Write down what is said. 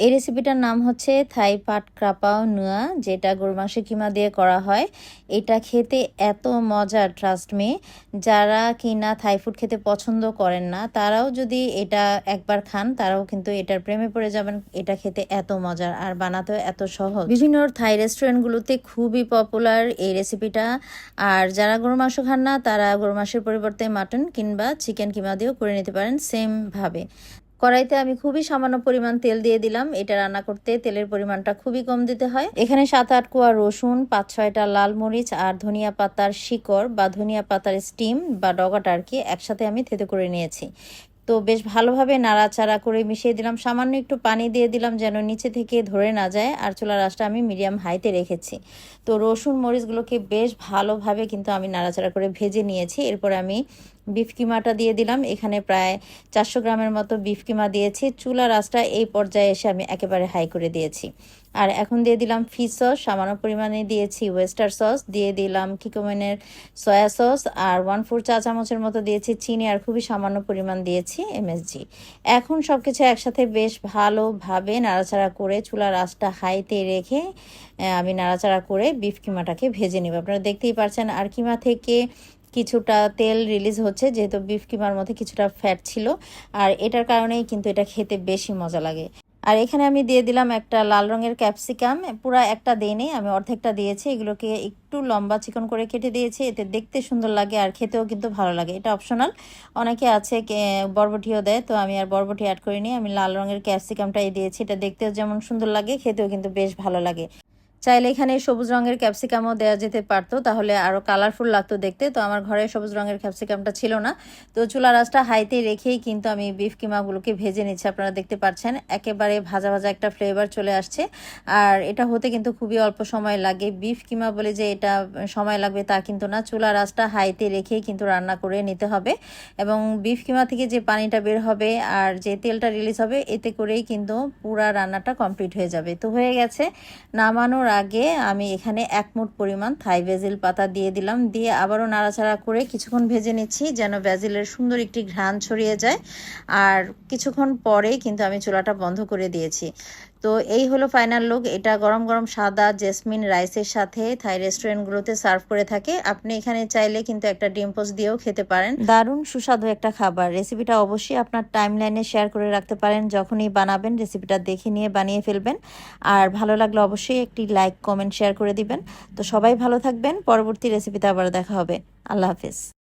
এই রেসিপিটার নাম হচ্ছে থাই পাট ক্রাপাও নুয়া, যেটা গরুর মাংসের কিমা দিয়ে করা হয়। এটা খেতে এত মজার, ট্রাস্ট মি। যারা কিনা থাই ফুড খেতে পছন্দ করেন না, তারাও যদি এটা একবার খান, তারাও কিন্তু এটার প্রেমে পড়ে যাবেন। এটা খেতে এত মজার আর বানাতেও এত সহজ। বিভিন্ন থাই রেস্টুরেন্টগুলোতে খুবই পপুলার এই রেসিপিটা। আর যারা গরুর মাংস খান না, তারা গরুর মাংসের পরিবর্তে মাটন কিংবা চিকেন কিমা দিয়েও করে নিতে পারেন সেম ভাবে। কড়াইতে আমি খুবই সামান্য পরিমাণ তেল দিয়ে দিলাম। এটা রান্না করতে তেলের পরিমাণটা খুবই কম দিতে হয়। এখানে 7-8 কোয়া রসুন, 5-6টা লাল মরিচ আর ধনিয়া পাতার শিকড় বা ধনিয়া পাতার স্টিম বা ডগাটা আর কি একসাথে আমি থেতো করে নিয়েছি। তো বেশ ভালোভাবে নাড়াচাড়া করে মিশিয়ে দিলাম। সামান্য একটু পানি দিয়ে দিলাম যেন নিচে থেকে ধরে না যায়। আর চুলার আঁচটা আমি মিডিয়াম হাইতে রেখেছি। তো রসুন মরিচগুলোকে বেশ ভালোভাবে কিন্তু আমি নাড়াচাড়া করে ভেজে নিয়েছি। এরপর আমি বিফ কিমাটা দিয়ে দিলাম। এখানে প্রায় 400 গ্রামের মতো বিফ কিমা দিয়েছি। চুলার আঁচটা এই পর্যায়ে এসে আমি একেবারে হাই করে দিয়েছি। আর এখন দিয়ে দিলাম ফিশ সস, সামান্য পরিমাণে দিয়েছি ওয়েস্টার সস, দিয়ে দিলাম কিকোমেনের সয়া সস আর 1/4 চা চামচের মতো দিয়েছি চিনি আর খুবই সামান্য পরিমাণ দিয়েছি এমএসজি। এখন সব কিছু একসাথে বেশ ভালোভাবে নাড়াচাড়া করে চুলার আঁচটা হাইতে রেখে আমি নাড়াচাড়া করে বিফ কিমাটাকে ভেজে নেব। আপনারা দেখতেই পাচ্ছেন আর কিমা থেকে কিছুটা তেল রিলিজ হচ্ছে, যেহেতু বিফ কিমার মধ্যে কিছুটা ফ্যাট ছিল। আর এটার কারণেই কিন্তু এটা খেতে বেশি মজা লাগে। আর এখানে আমি দিয়ে দিলাম একটা লাল রঙের ক্যাপসিকাম। পুরা একটা দেইনি, আমি অর্ধেকটা দিয়েছি। এগুলোকে একটু লম্বা চিকন করে কেটে দিয়েছি, এতে দেখতে সুন্দর লাগে আর খেতেও কিন্তু ভালো লাগে। এটা অপশনাল, অনেকে আছে বরবটিও দেয়, তো আমি আর বরবটি অ্যাড করিনি। আমি লাল রঙের ক্যাপসিকামটাই দিয়েছি। এটা দেখতেও যেমন সুন্দর লাগে, খেতেও কিন্তু বেশ ভালো লাগে। চাইলে এখানে সবুজ রঙের ক্যাপসিকামও দেওয়া যেতে পারতো, তাহলে আরও কালারফুল লাগতো দেখতে। তো আমার ঘরে সবুজ রঙের ক্যাপসিকামটা ছিল না। তো চুলার আঁচটা হাইতে রেখেই কিন্তু আমি বিফ কিমাগুলোকে ভেজে নিচ্ছি। আপনারা দেখতে পাচ্ছেন একেবারে ভাজা ভাজা একটা ফ্লেভার চলে আসছে। আর এটা হতে কিন্তু খুবই অল্প সময় লাগে। বিফ কিমা বলে যে এটা সময় লাগবে তা কিন্তু না। চুলার আঁচটা হাইতে রেখেই কিন্তু রান্না করে নিতে হবে। এবং বিফ কিমা থেকে যে পানিটা বের হবে আর যে তেলটা রিলিজ হবে, এতে করেই কিন্তু পুরা রান্নাটা কমপ্লিট হয়ে যাবে। তো হয়ে গেছে। নামানোর আগে আমি এখানে 1 মুঠ পরিমাণ থাই ভেজিল পাতা দিয়ে দিলাম, দিয়ে আবারও নাড়াচাড়া করে কিছুক্ষণ ভেজে নিচ্ছি যেন ভেজিলের সুন্দর একটি ঘ্রাণ ছড়িয়ে যায়। আর কিছুক্ষণ পরেই কিন্তু আমি চুলাটা বন্ধ করে দিয়েছি। তো এই হলো ফাইনাল লুক। এটা গরম গরম সাদা জেসমিন রাইসের সাথে থাই রেস্টুরেন্টগুলোতে সার্ভ করে থাকে। আপনি এখানে চাইলে কিন্তু একটা ডিম পোস্ট দিয়েও খেতে পারেন। দারুণ সুস্বাদু একটা খাবার। রেসিপিটা অবশ্যই আপনার টাইমলাইনে শেয়ার করে রাখতে পারেন। যখনই বানাবেন রেসিপিটা দেখে নিয়ে বানিয়ে ফেলবেন। আর ভালো লাগলে অবশ্যই একটি লাইক, কমেন্ট, শেয়ার করে দিবেন। তো সবাই ভালো থাকবেন। পরবর্তী রেসিপিতে আবার দেখা হবে। আল্লাহ হাফিজ।